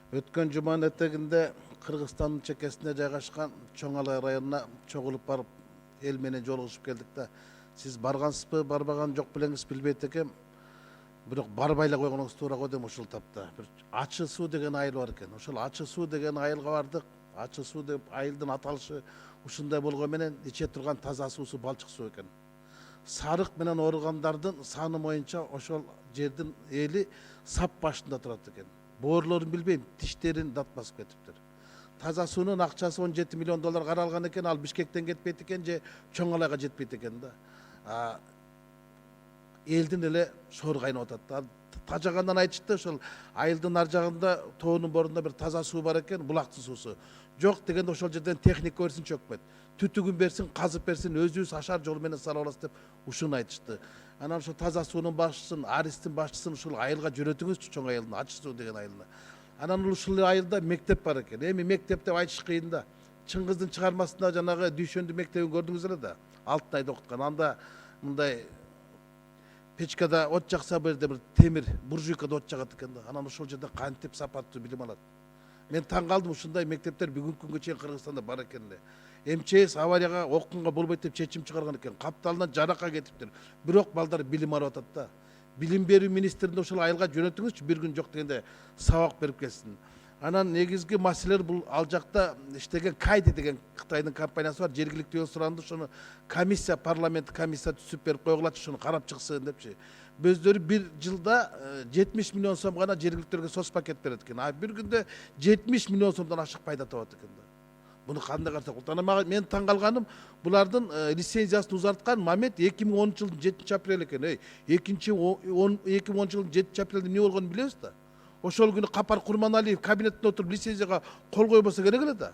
Өткен жуманын этегинде Кыргызстандын чекесине жайгашкан Чоң Алай районуна чогулуп барып эл менен жолугушуп келдик да. Сиз баргансызбы, барбаган жок белеңиз билбейт экем. Бирок барбай эле койгонуңуз туура го дейм ушул тапта. Бир Ачы суу деген айыл бар экен. Ошол Ачы суу деген айылга бардык. Ачы суу деп айылдын аталышы ушундай болгон менен иче турган таза суусу балчык суу экен. Сарык менен ооругандардын саны боюнча ошол жердин эли сап башында турат экен. Боорулорун билбейм, тиштерин дат басып кетиптир. Таза суунун акчасы 17 миллион доллар каралган экен, ал Бишкектен кетпейт экен же Чоң Алайга жетпейт экен да. Элдин эле сору кайнап атат. Тажагандан айтышты, ошол айылдын ар жагында тоонун борунда бир таза суу бар экен, булактын суусу. Жок дегенде ошол жерден техника берсин чөкпөйт. Түтүгүн берсин, казып берсин, өзүбүз ашар жол менен сала алабыз деп ушуну айтышты. Анан ошо таза суунун башчысын, Аристин башчысын ушул айылга жөнөтүңүзчү, Чоң айылына, Ачы суу деген айылына. Анан ушул айылда мектеп бар экен. Эми мектеп деп айтыш кыйын да. Чыңгыздын чыгармасында жанагы Дүйшөндү мектебин көрдүңүз эле да. Алтын айда окуткан. Анда мындай печкада от жакса бул жерде бир темир буржуйкада от жагат экен да. Анан ошол жерде кантип сапаттуу билим алат. Мен таң калдым, ушундай мектептер бүгүнкү күнгө чейин Кыргызстанда бар экен эле. МЧС аварияга окунга болбойт деп чечим чыгарган экен. Капталынан жаракка кетиптир. Бирок балдар билим алып атат да. Билим берүү министрин ошол айылга жөнөтүңүзчү, бир күн жок дегенде сабак берип келсин. Анан негизги маселелер бул ал жакта иштеген Кайди деген Кытайдын компаниясы бар. Жергиликтүү суранды, ошону комиссия, парламент комиссия түзүп берип койгулачы, ошону карап чыксын депчи. Өздөрү бир жылда 70 миллион сом гана жергиликтүүгө соц пакет берет экен. А бир күндө 70 миллион сомдон ашык пайда табат экен да. Буну кандай карасак болот? Анан мен таң калганым, булардын лицензиясын узарткан момент 2010 жылдын 7 апрель экен. 2010 жылдын 7 апрелде эмне болгонун билебиз да. Ошол күнү Капар Курманалиев кабинетте отуруп лицензияга кол койбосо керек эле да.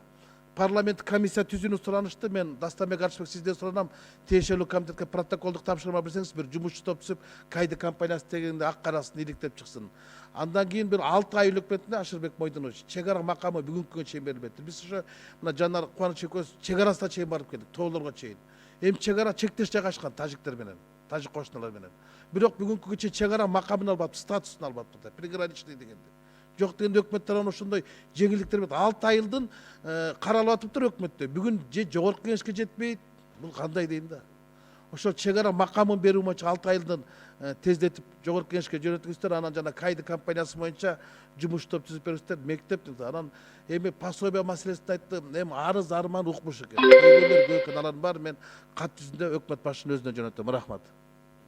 Парламент комиссия түзүүнү суранышты. Мен Дастамбек Арышбек сизден суранам, тиешелүү комитетке протоколдук тапшырма берсеңиз, бир жумушчу топ түзүп, Кайды компаниясы дегенде ак карасын иликтеп чыксын. Андан кийин бир 6 ай өкмөтүндө Ашырбек Мойдонович чек ара макамы бүгүнкү күнгө чейин берилбейт. Биз ошо мына Жанар Кубаныч экөөбүз чек арасына чейин барып келдик, тоолорго чейин. Эми чек ара чектеш жайгашкан тажиктер менен, тажик кошуналар менен. Бирок бүгүнкү күнгө чейин чек ара макамын албапты, статусун албапты да, приграничный дегенде. Жок дегенде өкмөттөр анан ошондой жеңилдиктер берет. 6 айылдын каралып атыптыр өкмөттө. Бүгүн же жогорку кеңешке жетпейт. Бул кандай дейм да. Ошол чек ара макамын берүү боюнча 6 айылдын тездетип жогорку кеңешке жөнөтүңүздөр, анан жана Кайды компаниясы боюнча жумуш топ түзүп бериңиздер, мектеп. Анан эми пособие маселесин айттым. Эми арыз арман укмуш экен. Көйгөйлөр көп экен, алар бар. Мен кат жүзүндө өкмөт башчынын өзүнө жөнөтөм. Рахмат.